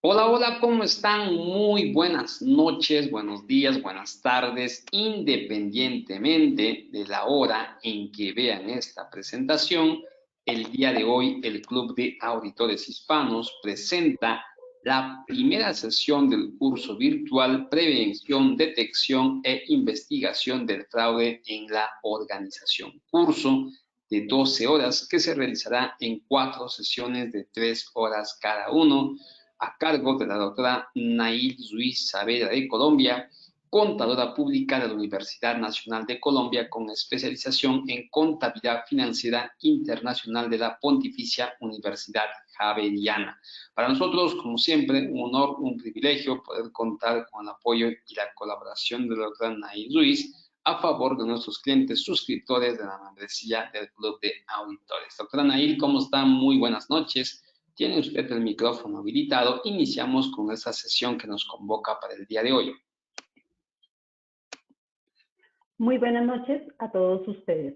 Hola, hola, ¿cómo están? Muy buenas noches, buenos días, buenas tardes, independientemente de la hora en que vean esta presentación. El día de hoy, el Club de Auditores Hispanos presenta la primera sesión del curso virtual Prevención, Detección e Investigación del Fraude en la Organización. Curso de 12 horas que se realizará en 4 sesiones de 3 horas cada uno a cargo de la doctora Nail Ruiz Saavedra de Colombia, contadora pública de la Universidad Nacional de Colombia con especialización en contabilidad financiera internacional de la Pontificia Universidad Javeriana. Para nosotros, como siempre, un honor, un privilegio poder contar con el apoyo y la colaboración de la doctora Nail Ruiz a favor de nuestros clientes suscriptores de la membresía del Club de Auditores. Doctora Nail, ¿cómo está? Muy buenas noches. Tiene usted el micrófono habilitado. Iniciamos con esta sesión que nos convoca para el día de hoy. Muy buenas noches a todos ustedes.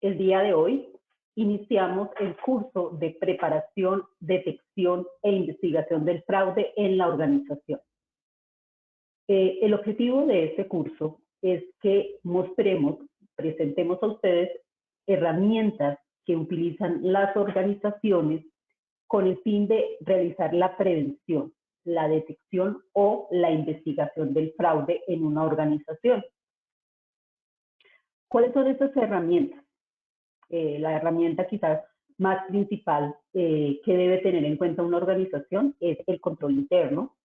El día de hoy iniciamos el curso de preparación, detección e investigación del fraude en la organización. El objetivo de este curso es que presentemos a ustedes herramientas que utilizan las organizaciones con el fin de realizar la prevención, la detección o la investigación del fraude en una organización. ¿Cuáles son esas herramientas? La herramienta quizás más principal que debe tener en cuenta una organización es el control interno,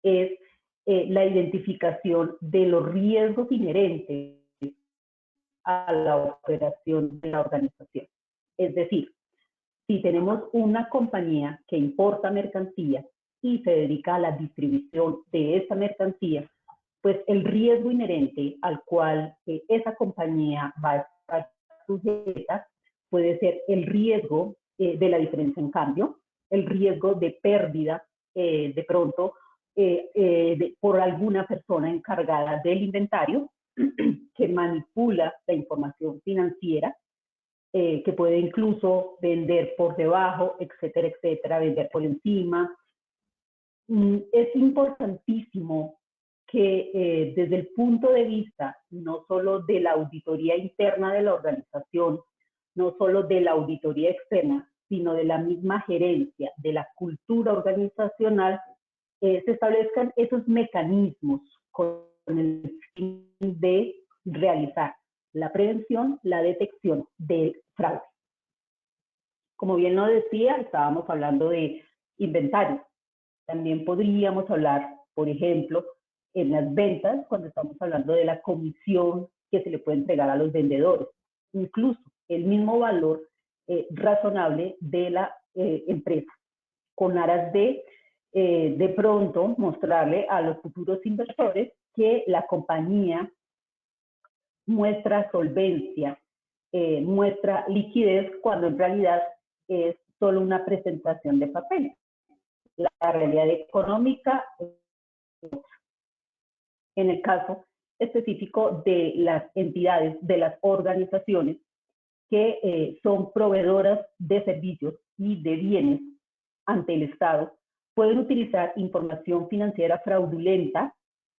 es la identificación de los riesgos inherentes a la operación de la organización. Es decir, si tenemos una compañía que importa mercancía y se dedica a la distribución de esa mercancía, pues el riesgo inherente al cual esa compañía va a estar sujeta puede ser el riesgo de la diferencia en cambio, el riesgo de pérdida de pronto por alguna persona encargada del inventario que manipula la información financiera, que puede incluso vender por debajo, etcétera, etcétera, vender por encima. Es importantísimo que desde el punto de vista no solo de la auditoría interna de la organización, no solo de la auditoría externa, sino de la misma gerencia, de la cultura organizacional, se establezcan esos mecanismos con el fin de realizar la prevención, la detección del fraude. Como bien lo decía, estábamos hablando de inventario. También podríamos hablar, por ejemplo, en las ventas, cuando estamos hablando de la comisión que se le puede entregar a los vendedores. Incluso el mismo valor razonable de la empresa, con aras de pronto mostrarle a los futuros inversores que la compañía muestra solvencia, muestra liquidez, cuando en realidad es solo una presentación de papel. La realidad económica, en el caso específico de las entidades, de las organizaciones que son proveedoras de servicios y de bienes ante el Estado, pueden utilizar información financiera fraudulenta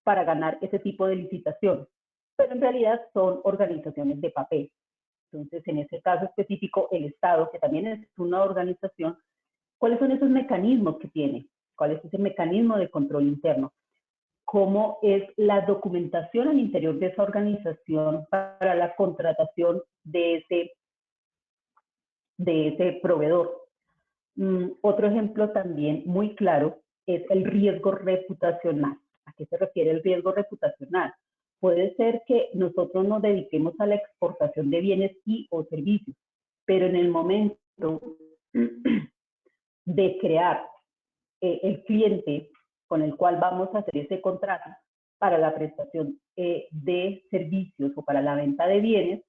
para ganar ese tipo de licitaciones, pero en realidad son organizaciones de papel. Entonces, en este caso específico, el Estado, que también es una organización, ¿cuáles son esos mecanismos que tiene? ¿Cuál es ese mecanismo de control interno? ¿Cómo es la documentación al interior de esa organización para la contratación de ese proveedor? Otro ejemplo también muy claro es el riesgo reputacional. ¿A qué se refiere el riesgo reputacional? Puede ser que nosotros nos dediquemos a la exportación de bienes y o servicios, pero en el momento de crear el cliente con el cual vamos a hacer ese contrato para la prestación de servicios o para la venta de bienes,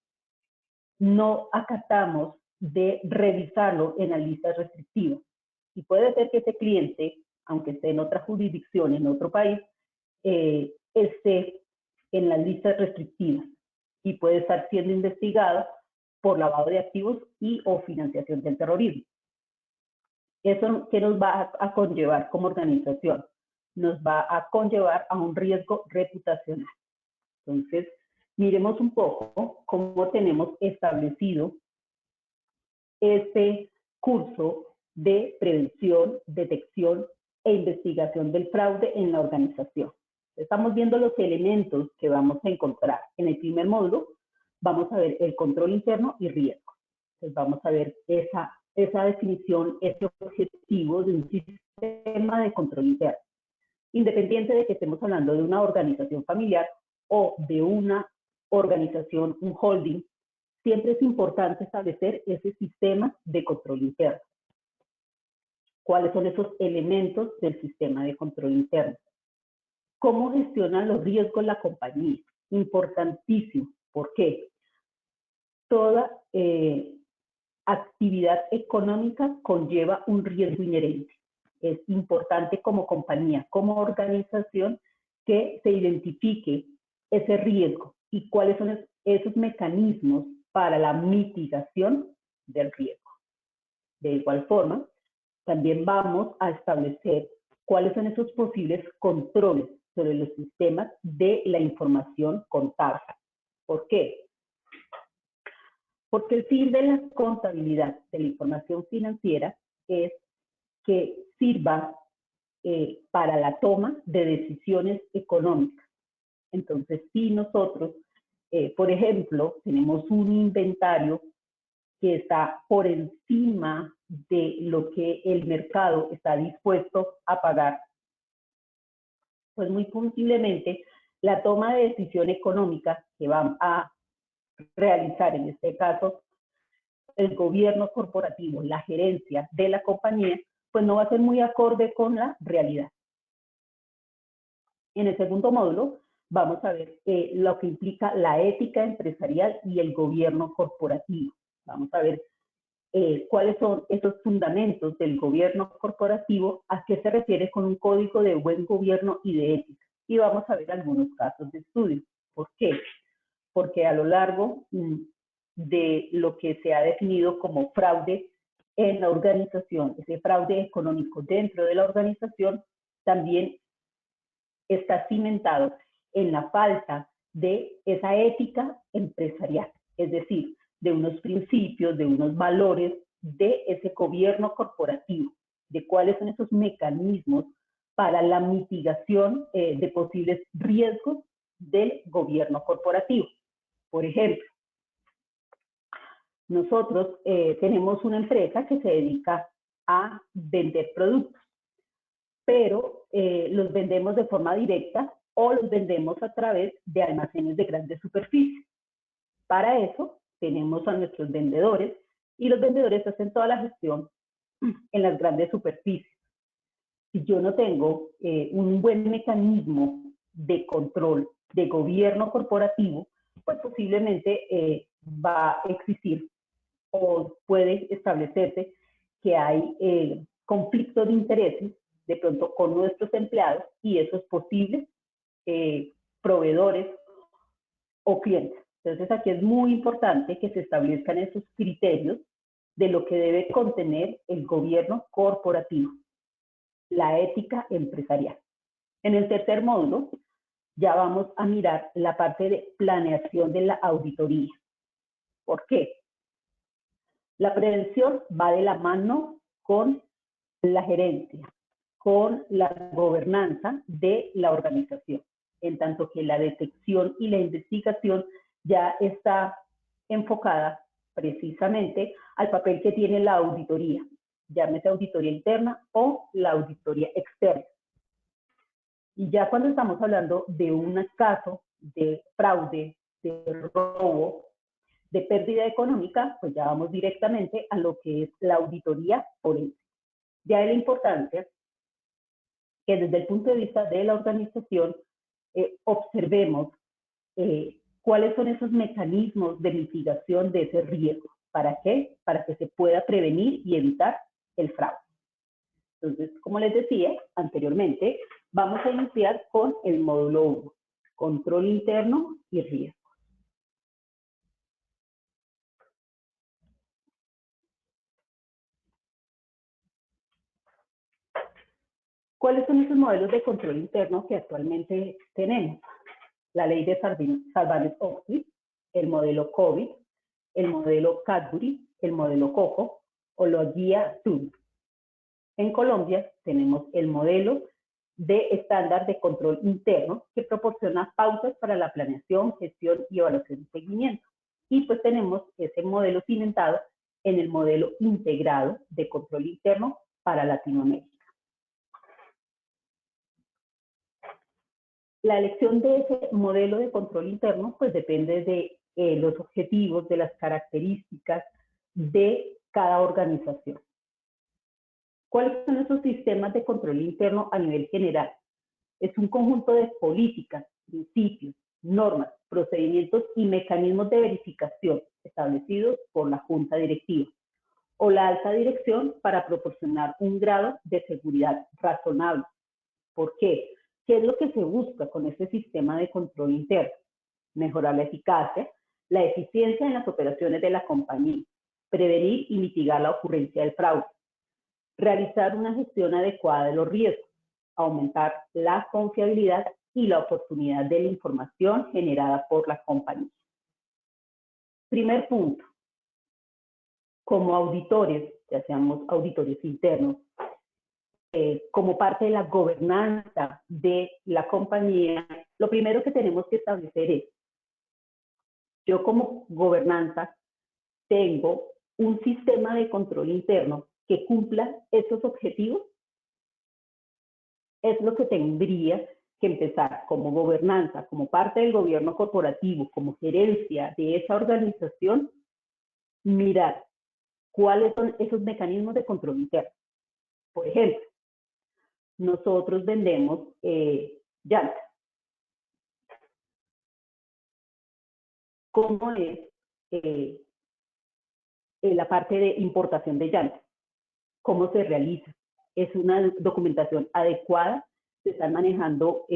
no acatamos de revisarlo en las listas restrictivas. Y puede ser que ese cliente, aunque esté en otra jurisdicción, en otro país, esté en las listas restrictivas y puede estar siendo investigado por lavado de activos y o financiación del terrorismo. ¿Eso qué nos va a conllevar como organización? Nos va a conllevar a un riesgo reputacional. Entonces, miremos un poco cómo tenemos establecido este curso de prevención, detección e investigación del fraude en la organización. Estamos viendo los elementos que vamos a encontrar. En el primer módulo vamos a ver el control interno y riesgo. Entonces vamos a ver esa definición, ese objetivo de un sistema de control interno. Independiente de que estemos hablando de una organización familiar o de una organización, un holding, siempre es importante establecer ese sistema de control interno. ¿Cuáles son esos elementos del sistema de control interno? ¿Cómo gestionan los riesgos la compañía? Importantísimo. ¿Por qué? Toda actividad económica conlleva un riesgo inherente. Es importante como compañía, como organización, que se identifique ese riesgo y cuáles son esos mecanismos para la mitigación del riesgo. De igual forma, también vamos a establecer cuáles son esos posibles controles sobre los sistemas de la información contable. ¿Por qué? Porque el fin de la contabilidad de la información financiera es que sirva para la toma de decisiones económicas. Entonces, si nosotros, por ejemplo, tenemos un inventario que está por encima de lo que el mercado está dispuesto a pagar, pues muy posiblemente la toma de decisión económica que van a realizar, en este caso, el gobierno corporativo, la gerencia de la compañía, pues no va a ser muy acorde con la realidad. En el segundo módulo vamos a ver lo que implica la ética empresarial y el gobierno corporativo. Vamos a ver cuáles son esos fundamentos del gobierno corporativo, a qué se refiere con un código de buen gobierno y de ética. Y vamos a ver algunos casos de estudio. ¿Por qué? Porque a lo largo de lo que se ha definido como fraude en la organización, ese fraude económico dentro de la organización, también está cimentado en la falta de esa ética empresarial, es decir, de unos principios, de unos valores de ese gobierno corporativo, de cuáles son esos mecanismos para la mitigación de posibles riesgos del gobierno corporativo. Por ejemplo, nosotros tenemos una empresa que se dedica a vender productos, pero los vendemos de forma directa o los vendemos a través de almacenes de grandes superficies. Para eso tenemos a nuestros vendedores y los vendedores hacen toda la gestión en las grandes superficies. Si yo no tengo un buen mecanismo de control de gobierno corporativo, pues posiblemente va a existir o puede establecerse que hay conflicto de intereses de pronto con nuestros empleados y esos posibles proveedores o clientes. Entonces aquí es muy importante que se establezcan esos criterios de lo que debe contener el gobierno corporativo, la ética empresarial. En el tercer módulo ya vamos a mirar la parte de planeación de la auditoría. ¿Por qué? La prevención va de la mano con la gerencia, con la gobernanza de la organización, en tanto que la detección y la investigación ya está enfocada precisamente al papel que tiene la auditoría, llámese auditoría interna o la auditoría externa. Y ya cuando estamos hablando de un caso de fraude, de robo, de pérdida económica, pues ya vamos directamente a lo que es la auditoría forense. Ya es la importancia que desde el punto de vista de la organización observemos cuáles son esos mecanismos de mitigación de ese riesgo. ¿Para qué? Para que se pueda prevenir y evitar el fraude. Entonces, como les decía anteriormente, vamos a iniciar con el módulo 1, control interno y riesgo. ¿Cuáles son esos modelos de control interno que actualmente tenemos? La ley de Sarbanes-Oxley, el modelo COVID, el modelo Cadbury, el modelo COCO o la guía TUB. En Colombia tenemos el modelo de estándar de control interno que proporciona pautas para la planeación, gestión y evaluación y seguimiento. Y pues tenemos ese modelo cimentado en el modelo integrado de control interno para Latinoamérica. La elección de ese modelo de control interno pues depende de los objetivos, de las características de cada organización. ¿Cuáles son esos sistemas de control interno a nivel general? Es un conjunto de políticas, principios, normas, procedimientos y mecanismos de verificación establecidos por la junta directiva o la alta dirección para proporcionar un grado de seguridad razonable. ¿Por qué? ¿Qué es lo que se busca con este sistema de control interno? Mejorar la eficacia, la eficiencia en las operaciones de la compañía, prevenir y mitigar la ocurrencia del fraude, realizar una gestión adecuada de los riesgos, aumentar la confiabilidad y la oportunidad de la información generada por la compañía. Primer punto, como auditores, ya seamos auditores internos, como parte de la gobernanza de la compañía, lo primero que tenemos que establecer es, yo como gobernanza tengo un sistema de control interno que cumpla esos objetivos. Es lo que tendría que empezar como gobernanza, como parte del gobierno corporativo, como gerencia de esa organización, mirar cuáles son esos mecanismos de control interno. Por ejemplo, nosotros vendemos llantas. ¿Cómo es la parte de importación de llantas? ¿Cómo se realiza? ¿Es una documentación adecuada? ¿Se están manejando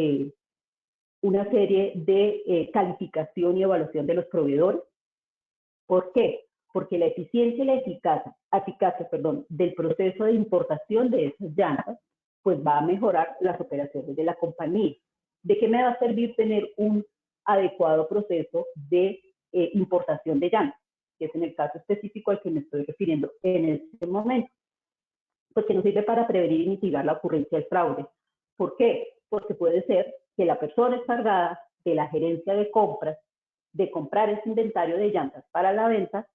una serie de calificación y evaluación de los proveedores? ¿Por qué? Porque la eficiencia y la eficacia del proceso de importación de esas llantas, pues va a mejorar las operaciones de la compañía. ¿De qué me va a servir tener un adecuado proceso de importación de llantas? Que es en el caso específico al que me estoy refiriendo en este momento. Pues que nos sirve para prevenir y mitigar la ocurrencia del fraude. ¿Por qué? Porque puede ser que la persona encargada de la gerencia de compras, de comprar ese inventario de llantas para la venta,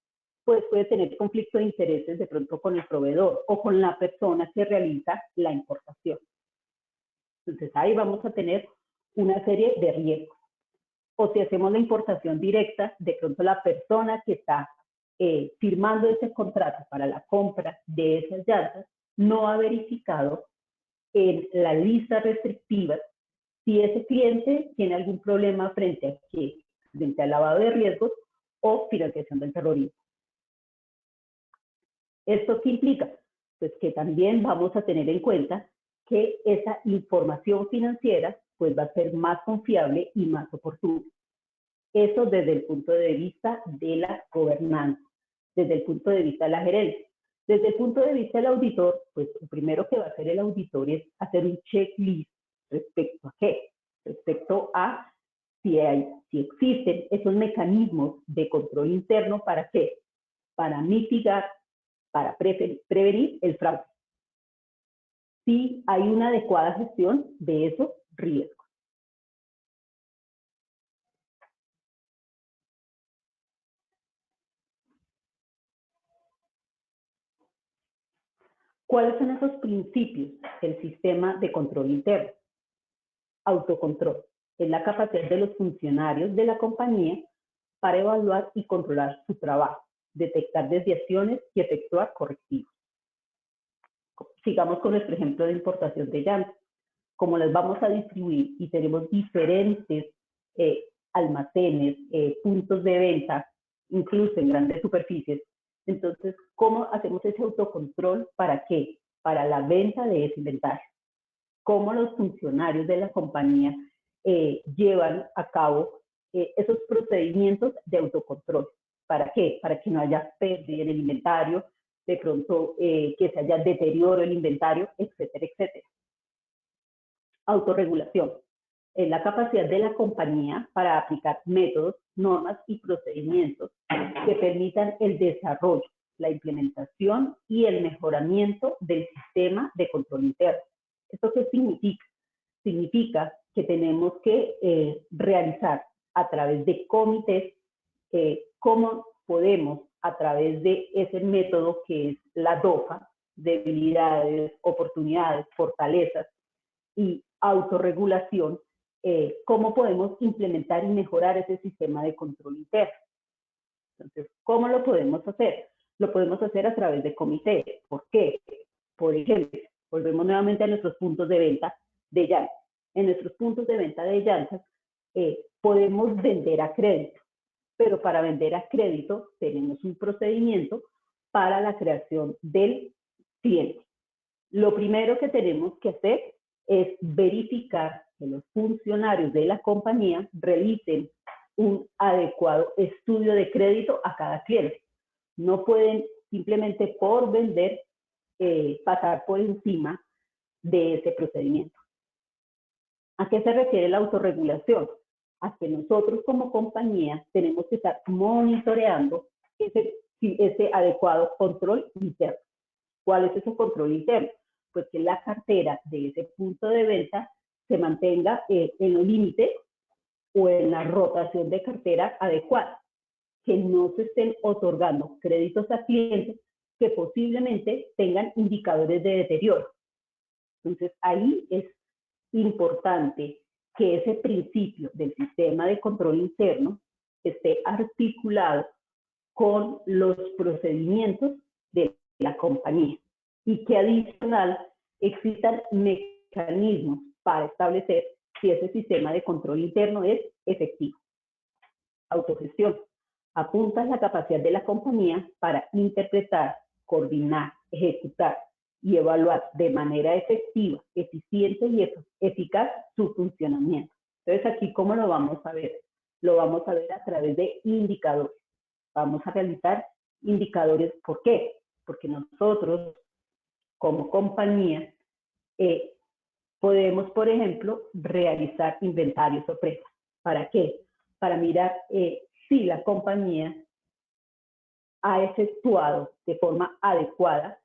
pues puede tener conflicto de intereses de pronto con el proveedor o con la persona que realiza la importación. Entonces ahí vamos a tener una serie de riesgos. O si hacemos la importación directa, de pronto la persona que está firmando ese contrato para la compra de esas llantas no ha verificado en la lista restrictiva si ese cliente tiene algún problema frente al lavado de riesgos o financiación del terrorismo. ¿Esto qué implica? Pues que también vamos a tener en cuenta que esa información financiera pues va a ser más confiable y más oportuna. Eso desde el punto de vista de la gobernanza, desde el punto de vista de la gerencia. Desde el punto de vista del auditor, pues lo primero que va a hacer el auditor es hacer un checklist respecto a qué, respecto a si existen esos mecanismos de control interno, ¿para qué? Para mitigar, para prevenir el fraude. Si hay una adecuada gestión de esos riesgos. ¿Cuáles son esos principios del sistema de control interno? Autocontrol. Es la capacidad de los funcionarios de la compañía para evaluar y controlar su trabajo, detectar desviaciones y efectuar correctivos. Sigamos con nuestro ejemplo de importación de llantas. Como las vamos a distribuir y tenemos diferentes almacenes, puntos de venta, incluso en grandes superficies, entonces, ¿cómo hacemos ese autocontrol? ¿Para qué? Para la venta de ese inventario. ¿Cómo los funcionarios de la compañía llevan a cabo esos procedimientos de autocontrol? ¿Para qué? Para que no haya pérdida en el inventario, de pronto que se haya deterioro en el inventario, etcétera, etcétera. Autorregulación. Es la capacidad de la compañía para aplicar métodos, normas y procedimientos que permitan el desarrollo, la implementación y el mejoramiento del sistema de control interno. ¿Esto qué significa? Significa que tenemos que realizar a través de comités cómo podemos, a través de ese método que es la DOFA, debilidades, oportunidades, fortalezas y autorregulación, cómo podemos implementar y mejorar ese sistema de control interno. Entonces, ¿cómo lo podemos hacer? Lo podemos hacer a través de comités. ¿Por qué? Por ejemplo, volvemos nuevamente a nuestros puntos de venta de llantas. En nuestros puntos de venta de llantas podemos vender a crédito, pero para vender a crédito tenemos un procedimiento para la creación del cliente. Lo primero que tenemos que hacer es verificar que los funcionarios de la compañía realicen un adecuado estudio de crédito a cada cliente. No pueden simplemente por vender pasar por encima de ese procedimiento. ¿A qué se refiere la autorregulación? A que nosotros como compañía tenemos que estar monitoreando ese adecuado control interno. ¿Cuál es ese control interno? Pues que la cartera de ese punto de venta se mantenga en los límites o en la rotación de cartera adecuada, que no se estén otorgando créditos a clientes que posiblemente tengan indicadores de deterioro. Entonces, ahí es importante que ese principio del sistema de control interno esté articulado con los procedimientos de la compañía y que adicional existan mecanismos para establecer si ese sistema de control interno es efectivo. Autogestión. Apunta la capacidad de la compañía para interpretar, coordinar, ejecutar y evaluar de manera efectiva, eficiente y eficaz su funcionamiento. Entonces, aquí, ¿cómo lo vamos a ver? Lo vamos a ver a través de indicadores. Vamos a realizar indicadores. ¿Por qué? Porque nosotros, como compañía, podemos, por ejemplo, realizar inventarios sorpresa. ¿Para qué? Para mirar si la compañía ha efectuado de forma adecuada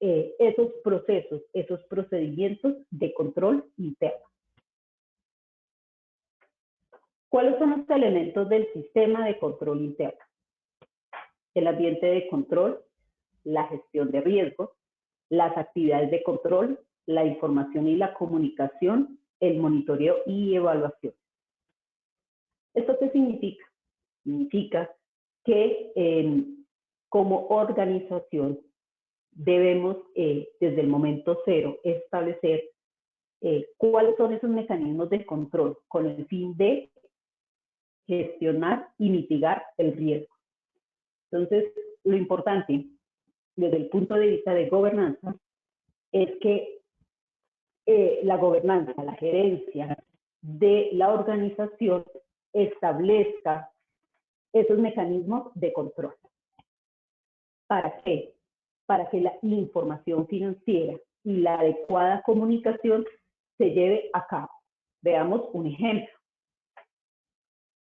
esos procesos, esos procedimientos de control interno. ¿Cuáles son los elementos del sistema de control interno? El ambiente de control, la gestión de riesgos, las actividades de control, la información y la comunicación, el monitoreo y evaluación. ¿Esto qué significa? Significa que como organización debemos desde el momento cero establecer cuáles son esos mecanismos de control con el fin de gestionar y mitigar el riesgo. Entonces, lo importante desde el punto de vista de gobernanza es que la gobernanza, la gerencia de la organización establezca esos mecanismos de control. ¿Para qué? Para que la información financiera y la adecuada comunicación se lleve a cabo. Veamos un ejemplo.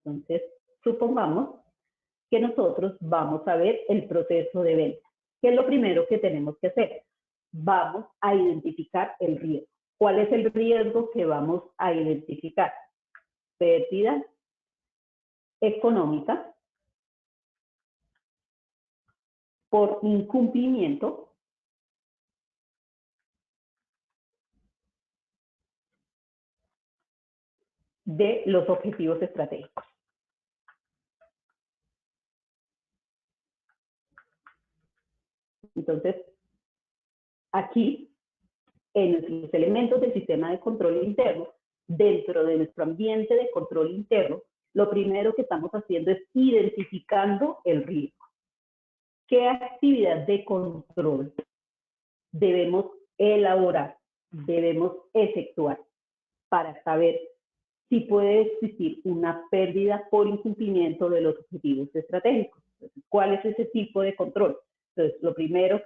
Entonces, supongamos que nosotros vamos a ver el proceso de venta. ¿Qué es lo primero que tenemos que hacer? Vamos a identificar el riesgo. ¿Cuál es el riesgo que vamos a identificar? Pérdida económica por incumplimiento de los objetivos estratégicos. Entonces, aquí, en nuestros elementos del sistema de control interno, dentro de nuestro ambiente de control interno, lo primero que estamos haciendo es identificando el riesgo. ¿Qué actividad de control debemos elaborar, debemos efectuar para saber si puede existir una pérdida por incumplimiento de los objetivos estratégicos? Entonces, ¿cuál es ese tipo de control? Entonces, lo primero que